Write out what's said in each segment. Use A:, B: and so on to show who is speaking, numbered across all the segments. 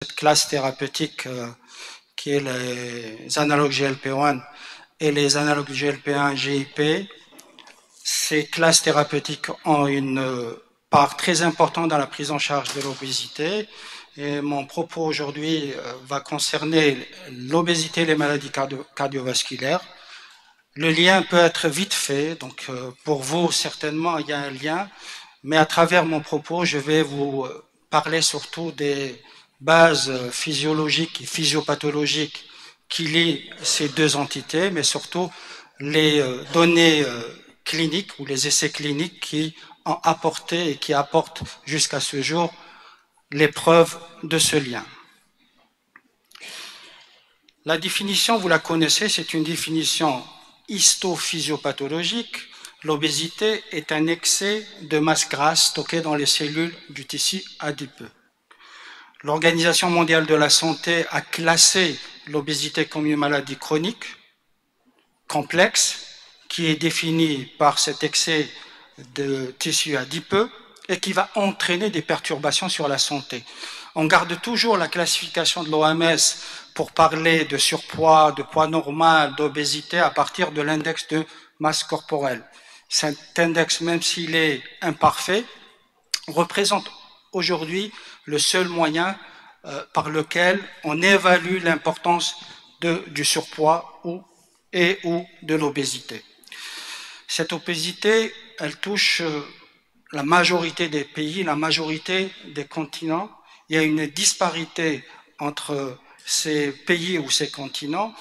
A: cette classe thérapeutique qui est les analogues GLP-1 et les analogues GLP-1 GIP. Ces classes thérapeutiques ont une part très importante dans la prise en charge de l'obésité. Et mon propos aujourd'hui va concerner l'obésité et les maladies cardiovasculaires. Le lien peut être vite fait, donc pour vous certainement il y a un lien, mais à travers mon propos je vais vous parler surtout des bases physiologiques et physiopathologiques qui lient ces deux entités, mais surtout les données cliniques ou les essais cliniques qui ont apporté et qui apportent jusqu'à ce jour les preuves de ce lien. La définition, vous la connaissez, c'est une définition histophysiopathologique. L'obésité est un excès de masse grasse stockée dans les cellules du tissu adipeux. L'Organisation mondiale de la santé a classé l'obésité comme une maladie chronique, complexe, qui est définie par cet excès de tissu adipeux et qui va entraîner des perturbations sur la santé. On garde toujours la classification de l'OMS pour parler de surpoids, de poids normal, d'obésité à partir de l'index de masse corporelle. Cet index, même s'il est imparfait, représente aujourd'hui le seul moyen par lequel on évalue l'importance du surpoids ou de l'obésité. Cette obésité, elle touche la majorité des pays, la majorité des continents. Il y a une disparité entre ces pays ou ces continents.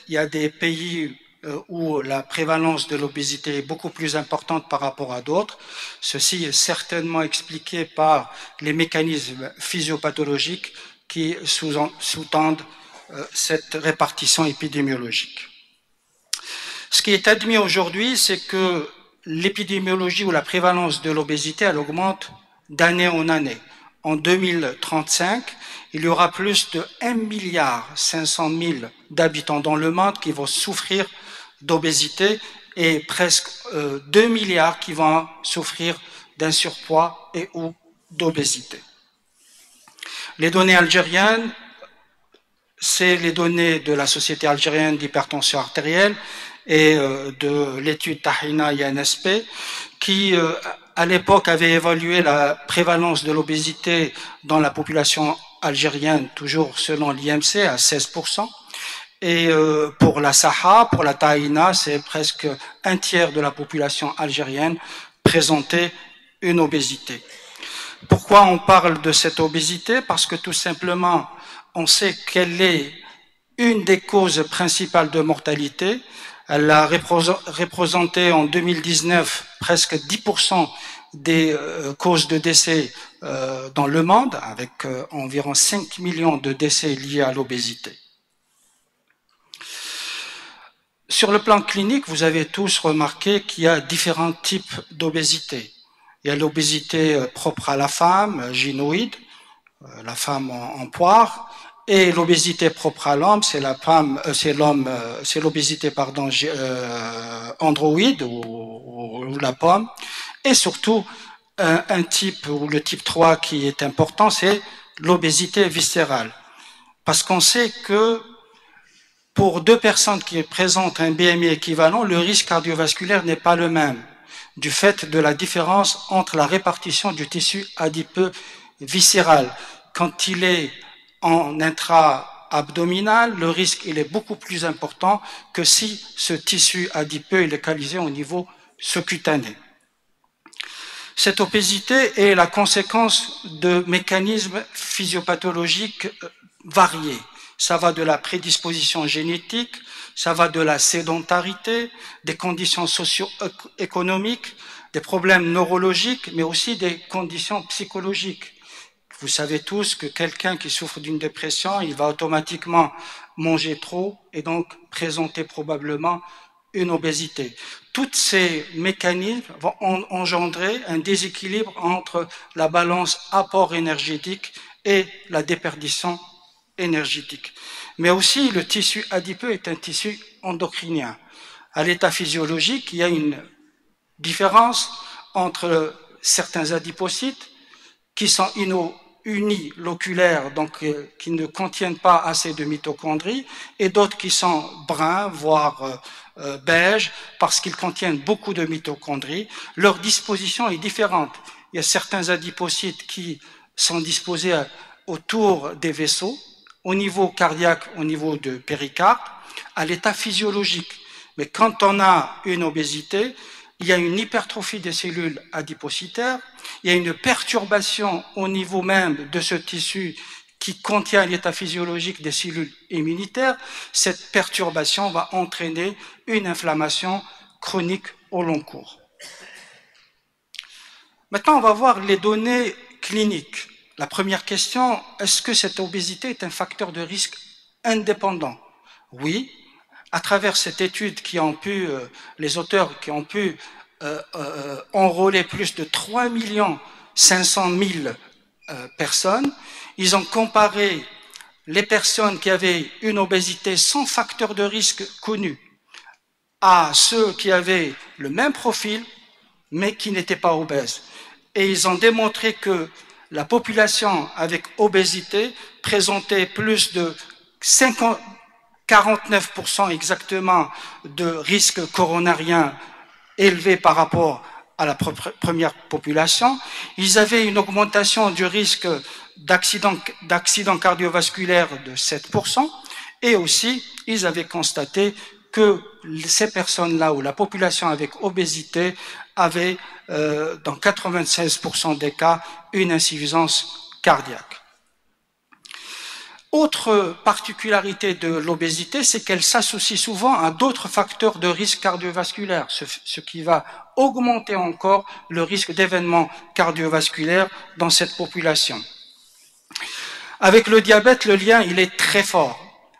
A: Il y a des pays où la prévalence de l'obésité est beaucoup plus importante par rapport à d'autres. Ceci est certainement expliqué par les mécanismes physiopathologiques qui sous-tendent cette répartition épidémiologique. Ce qui est admis aujourd'hui, c'est que l'épidémiologie ou la prévalence de l'obésité, elle augmente d'année en année. En 2035, il y aura plus de 1,5 milliard d'habitants dans le monde qui vont souffrir d'obésité et presque 2 milliards qui vont souffrir d'un surpoids et ou d'obésité. Les données algériennes, c'est les données de la Société algérienne d'hypertension artérielle et de l'étude Tahina-INSP qui, à l'époque, avait évalué la prévalence de l'obésité dans la population algérienne, toujours selon l'IMC, à 16%. Et pour la Saha, pour la Tahina, c'est presque un tiers de la population algérienne présentait une obésité. Pourquoi on parle de cette obésité? Parce que tout simplement, on sait qu'elle est une des causes principales de mortalité. Elle a représenté en 2019 presque 10% des causes de décès dans le monde, avec environ 5 millions de décès liés à l'obésité. Sur le plan clinique, vous avez tous remarqué qu'il y a différents types d'obésité. Il y a l'obésité propre à la femme, gynoïde, la femme en poire, et l'obésité propre à l'homme, c'est l'obésité androïde ou la pomme, et surtout un type ou le type 3 qui est important, c'est l'obésité viscérale, parce qu'on sait que pour deux personnes qui présentent un BMI équivalent, le risque cardiovasculaire n'est pas le même, du fait de la différence entre la répartition du tissu adipeux viscéral. Quand il est en intra-abdominal, le risque il est beaucoup plus important que si ce tissu adipeux est localisé au niveau sous-cutané. Cette obésité est la conséquence de mécanismes physiopathologiques variés. Ça va de la prédisposition génétique, ça va de la sédentarité, des conditions socio-économiques, des problèmes neurologiques, mais aussi des conditions psychologiques. Vous savez tous que quelqu'un qui souffre d'une dépression, il va automatiquement manger trop et donc présenter probablement une obésité. Tous ces mécanismes vont engendrer un déséquilibre entre la balance apport énergétique et la déperdition énergétique. Mais aussi, le tissu adipeux est un tissu endocrinien. À l'état physiologique, il y a une différence entre certains adipocytes qui sont uniloculaires, donc qui ne contiennent pas assez de mitochondries, et d'autres qui sont bruns, voire beige, parce qu'ils contiennent beaucoup de mitochondries. Leur disposition est différente. Il y a certains adipocytes qui sont disposés autour des vaisseaux, au niveau cardiaque, au niveau de péricarde, à l'état physiologique. Mais quand on a une obésité, il y a une hypertrophie des cellules adipocytaires, il y a une perturbation au niveau même de ce tissu qui contient l'état physiologique des cellules immunitaires. Cette perturbation va entraîner une inflammation chronique au long cours. Maintenant, on va voir les données cliniques. La première question, est-ce que cette obésité est un facteur de risque indépendant? Oui, à travers cette étude les auteurs qui ont pu enrôler plus de 3 500 000 personnes, ils ont comparé les personnes qui avaient une obésité sans facteur de risque connu à ceux qui avaient le même profil mais qui n'étaient pas obèses. Et ils ont démontré que la population avec obésité présentait plus de 49% exactement de risque coronarien élevé par rapport à la première population. Ils avaient une augmentation du risque d'accident cardiovasculaire de 7%, et aussi ils avaient constaté que ces personnes-là, ou la population avec obésité, avait dans 96% des cas une insuffisance cardiaque. Autre particularité de l'obésité, c'est qu'elle s'associe souvent à d'autres facteurs de risque cardiovasculaire, ce qui va augmenter encore le risque d'événements cardiovasculaires dans cette population. Avec le diabète, le lien il est très fort.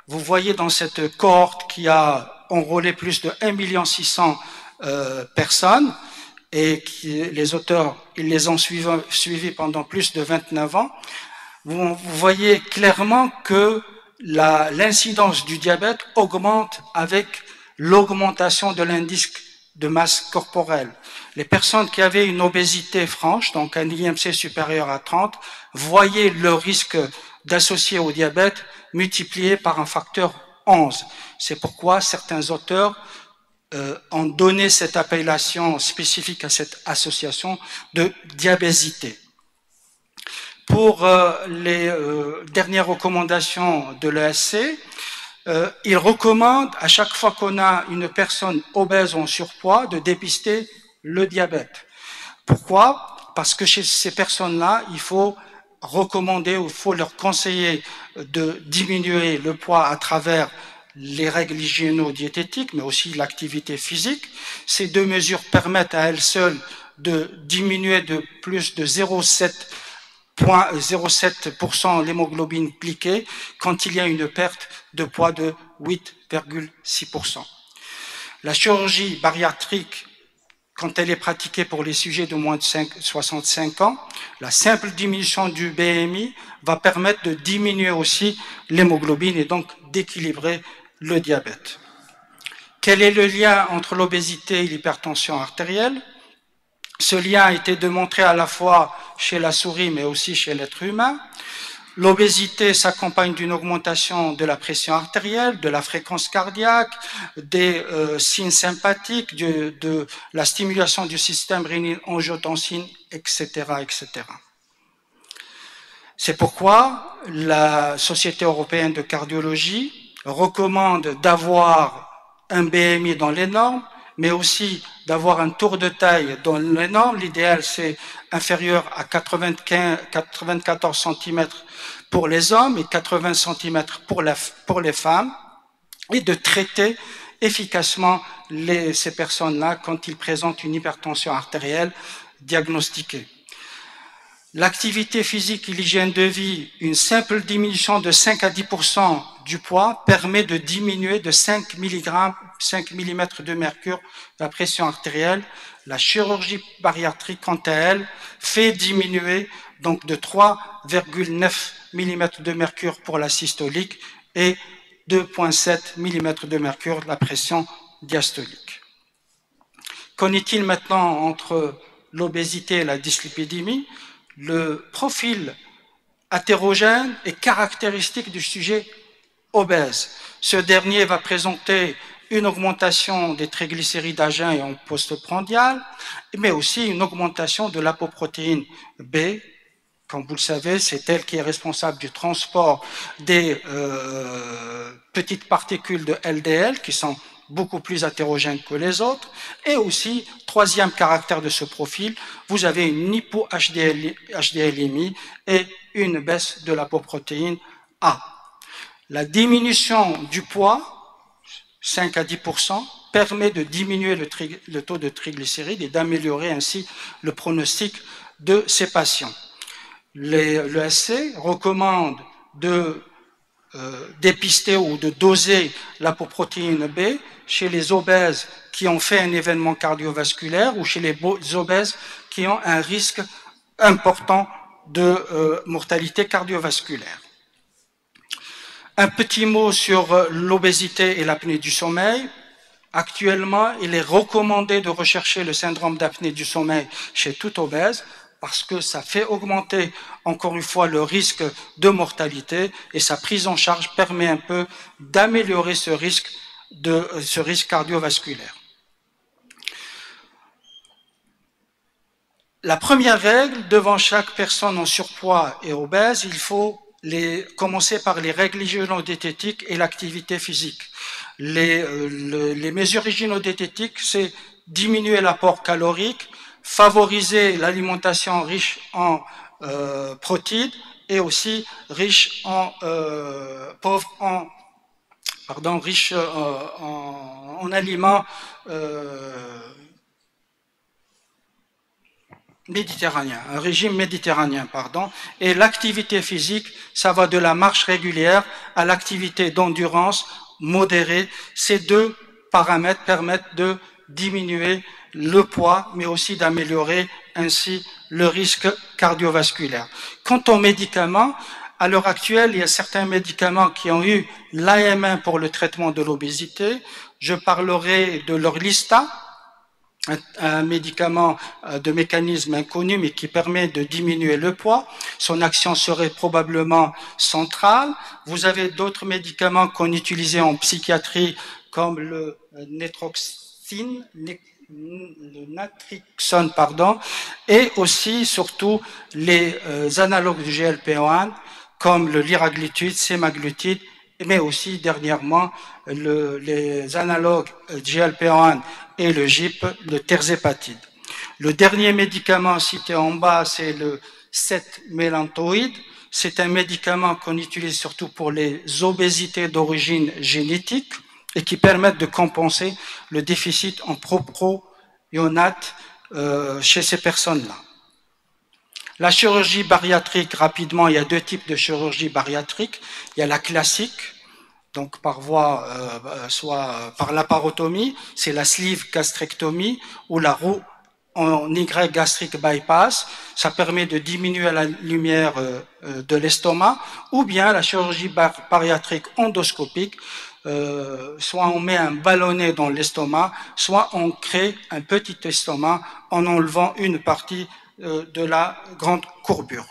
A: Vous voyez dans cette cohorte qui a enrôlé plus de 1,6 million personnes, et les auteurs ils les ont suivis pendant plus de 29 ans, vous voyez clairement que l'incidence du diabète augmente avec l'augmentation de l'indice de masse corporelle. Les personnes qui avaient une obésité franche, donc un IMC supérieur à 30, voyaient le risque d'associer au diabète multiplié par un facteur 11. C'est pourquoi certains auteurs ont donné cette appellation spécifique à cette association de diabésité. Pour les dernières recommandations de l'ESC, il recommande à chaque fois qu'on a une personne obèse ou en surpoids de dépister le diabète. Pourquoi? Parce que chez ces personnes-là, il faut recommander ou il faut leur conseiller de diminuer le poids à travers les règles hygiéno-diététiques, mais aussi l'activité physique. Ces deux mesures permettent à elles seules de diminuer de plus de 0,7% l'hémoglobine glyquée quand il y a une perte de poids de 8,6%. La chirurgie bariatrique, quand elle est pratiquée pour les sujets de moins de 65 ans, la simple diminution du BMI va permettre de diminuer aussi l'hémoglobine et donc d'équilibrer le diabète. Quel est le lien entre l'obésité et l'hypertension artérielle? Ce lien a été démontré à la fois chez la souris mais aussi chez l'être humain. L'obésité s'accompagne d'une augmentation de la pression artérielle, de la fréquence cardiaque, des signes sympathiques, de la stimulation du système rénine-angiotensine, etc., etc. C'est pourquoi la Société européenne de cardiologie recommande d'avoir un BMI dans les normes, mais aussi d'avoir un tour de taille dans les normes. L'idéal, c'est inférieur à 94 cm pour les hommes et 80 cm pour les femmes, et de traiter efficacement ces personnes-là quand ils présentent une hypertension artérielle diagnostiquée. L'activité physique et l'hygiène de vie, une simple diminution de 5 à 10% du poids permet de diminuer de 5 mm de mercure la pression artérielle. La chirurgie bariatrique, quant à elle, fait diminuer donc de 3,9 mm de mercure pour la systolique et 2,7 mm de mercure la pression diastolique. Qu'en est-il maintenant entre l'obésité et la dyslipidémie? Le profil hétérogène et caractéristique du sujet obèse. Ce dernier va présenter une augmentation des triglycérides à jeun et en postprandial, mais aussi une augmentation de l'apoprotéine B. Comme vous le savez, c'est elle qui est responsable du transport des petites particules de LDL qui sont beaucoup plus hétérogènes que les autres. Et aussi, troisième caractère de ce profil, vous avez une hypo-HDLémie et une baisse de l'apoprotéine A. La diminution du poids, 5 à 10%, permet de diminuer le taux de triglycérides et d'améliorer ainsi le pronostic de ces patients. Le SC recommande de dépister ou de doser l'apoprotéine B chez les obèses qui ont fait un événement cardiovasculaire ou chez les obèses qui ont un risque important de mortalité cardiovasculaire. Un petit mot sur l'obésité et l'apnée du sommeil. Actuellement, il est recommandé de rechercher le syndrome d'apnée du sommeil chez tout obèse parce que ça fait augmenter, encore une fois, le risque de mortalité et sa prise en charge permet un peu d'améliorer ce risque cardiovasculaire. La première règle, devant chaque personne en surpoids et obèse, il faut commencer par les règles hygiéno-diététiques et l'activité physique. Les mesures hygiéno-diététiques, c'est diminuer l'apport calorique, favoriser l'alimentation riche en protéines et aussi riche en aliments méditerranéen, un régime méditerranéen, pardon. Et l'activité physique, ça va de la marche régulière à l'activité d'endurance modérée. Ces deux paramètres permettent de diminuer le poids, mais aussi d'améliorer ainsi le risque cardiovasculaire. Quant aux médicaments, à l'heure actuelle, il y a certains médicaments qui ont eu l'AM1 pour le traitement de l'obésité. Je parlerai de l'Orlistat, un médicament de mécanisme inconnu mais qui permet de diminuer le poids. Son action serait probablement centrale. Vous avez d'autres médicaments qu'on utilisait en psychiatrie comme le natrixone, et aussi surtout les analogues du GLP-1 comme le liraglutide, sémaglutide, mais aussi dernièrement les analogues GLP-1 et le GIP, le terzépatide. Le dernier médicament cité en bas, c'est le 7-mélantoïde. C'est un médicament qu'on utilise surtout pour les obésités d'origine génétique et qui permettent de compenser le déficit en propionate chez ces personnes-là. La chirurgie bariatrique, rapidement, il y a deux types de chirurgie bariatrique. Il y a la classique, donc par voie, soit par laparotomie, c'est la sleeve gastrectomie ou la roue en Y gastric bypass, ça permet de diminuer la lumière de l'estomac, ou bien la chirurgie bariatrique endoscopique, soit on met un ballonnet dans l'estomac, soit on crée un petit estomac en enlevant une partie de la grande courbure.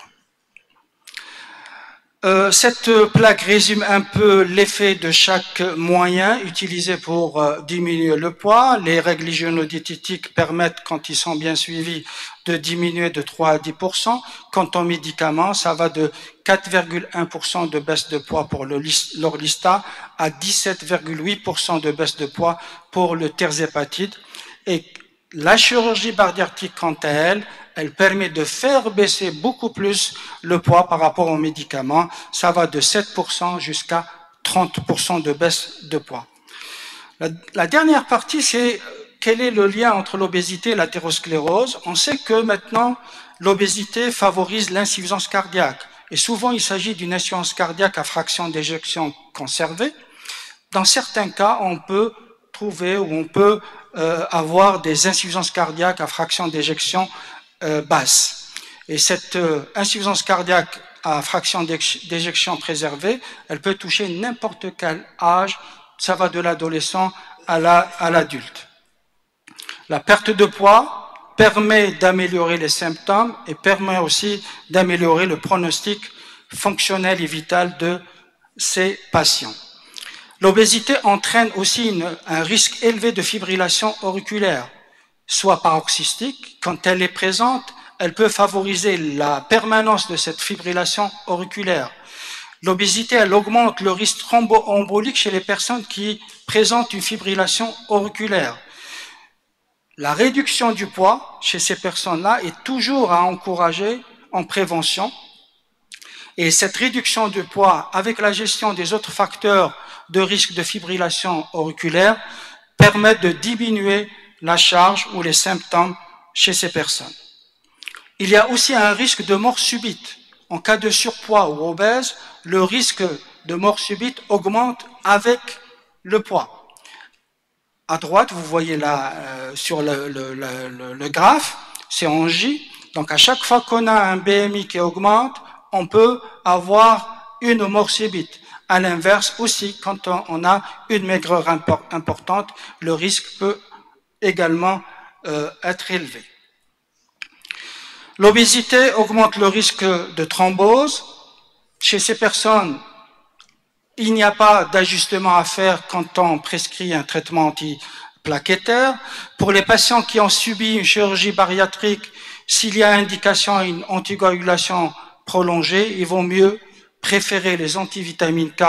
A: Cette plaque résume un peu l'effet de chaque moyen utilisé pour diminuer le poids. Les règles hygiéno-diététiques permettent, quand ils sont bien suivis, de diminuer de 3 à 10%. Quant aux médicaments, ça va de 4,1% de baisse de poids pour l'Orlistat à 17,8% de baisse de poids pour le terzépatide. Et la chirurgie bariatrique, quant à elle, elle permet de faire baisser beaucoup plus le poids par rapport aux médicaments. Ça va de 7% jusqu'à 30% de baisse de poids. La dernière partie, c'est quel est le lien entre l'obésité et l'athérosclérose. On sait que maintenant, l'obésité favorise l'insuffisance cardiaque. Et souvent, il s'agit d'une insuffisance cardiaque à fraction d'éjection conservée. Dans certains cas, on peut trouver ou on peut avoir des insuffisances cardiaques à fraction d'éjection basse. Et cette insuffisance cardiaque à fraction d'éjection préservée, elle peut toucher n'importe quel âge, ça va de l'adolescent à l'adulte. La perte de poids permet d'améliorer les symptômes et permet aussi d'améliorer le pronostic fonctionnelle et vitale de ces patients. L'obésité entraîne aussi un risque élevé de fibrillation auriculaire, soit paroxystique. Quand elle est présente, elle peut favoriser la permanence de cette fibrillation auriculaire. L'obésité, elle augmente le risque thromboembolique chez les personnes qui présentent une fibrillation auriculaire. La réduction du poids chez ces personnes-là est toujours à encourager en prévention. Et cette réduction du poids, avec la gestion des autres facteurs de risque de fibrillation auriculaire, permet de diminuer la charge ou les symptômes chez ces personnes. Il y a aussi un risque de mort subite. En cas de surpoids ou obèse, le risque de mort subite augmente avec le poids. À droite, vous voyez là sur le graphe, c'est en J. Donc à chaque fois qu'on a un BMI qui augmente, on peut avoir une mort subite. À l'inverse aussi, quand on a une maigreur importante, le risque peut également être élevé. L'obésité augmente le risque de thrombose. Chez ces personnes, il n'y a pas d'ajustement à faire quand on prescrit un traitement antiplaquettaire. Pour les patients qui ont subi une chirurgie bariatrique, s'il y a indication à une anticoagulation prolongée, il vaut mieux préférer les antivitamines K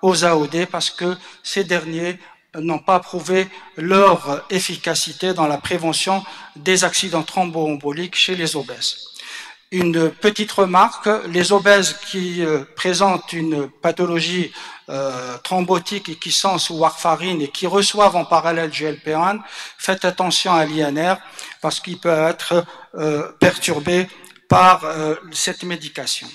A: aux AOD parce que ces derniers n'ont pas prouvé leur efficacité dans la prévention des accidents thromboemboliques chez les obèses. Une petite remarque, les obèses qui présentent une pathologie thrombotique et qui sont sous warfarine et qui reçoivent en parallèle GLP-1, faites attention à l'INR parce qu'il peut être perturbé par cette médication.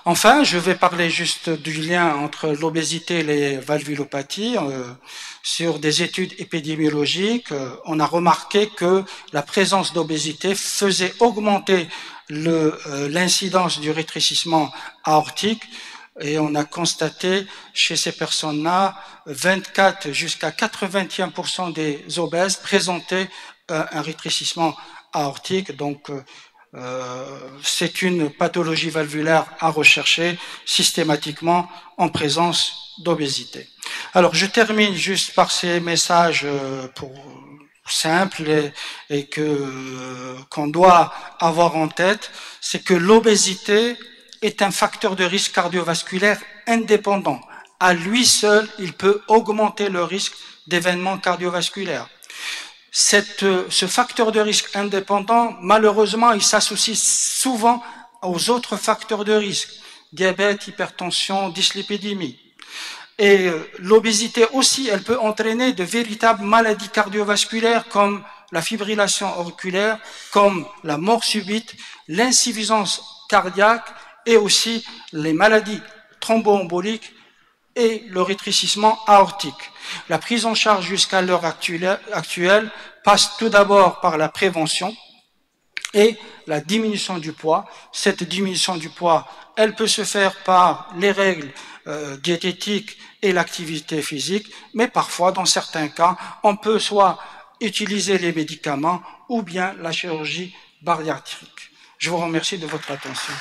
A: Enfin, je vais parler juste du lien entre l'obésité et les valvulopathies. Sur des études épidémiologiques, on a remarqué que la présence d'obésité faisait augmenter l'incidence du rétrécissement aortique et on a constaté chez ces personnes-là 24 jusqu'à 81% des obèses présentaient un rétrécissement aortique. Donc, c'est une pathologie valvulaire à rechercher systématiquement en présence d'obésité. Alors, je termine juste par ces messages simples et qu'on doit avoir en tête, c'est que l'obésité est un facteur de risque cardiovasculaire indépendant. À lui seul, il peut augmenter le risque d'événements cardiovasculaires. Ce facteur de risque indépendant, malheureusement, il s'associe souvent aux autres facteurs de risque, diabète, hypertension, dyslipidémie. Et l'obésité aussi, elle peut entraîner de véritables maladies cardiovasculaires comme la fibrillation auriculaire, comme la mort subite, l'insuffisance cardiaque et aussi les maladies thromboemboliques et le rétrécissement aortique. La prise en charge jusqu'à l'heure actuelle passe tout d'abord par la prévention et la diminution du poids. Cette diminution du poids, elle peut se faire par les règles diététiques et l'activité physique, mais parfois, dans certains cas, on peut soit utiliser les médicaments ou bien la chirurgie bariatrique. Je vous remercie de votre attention.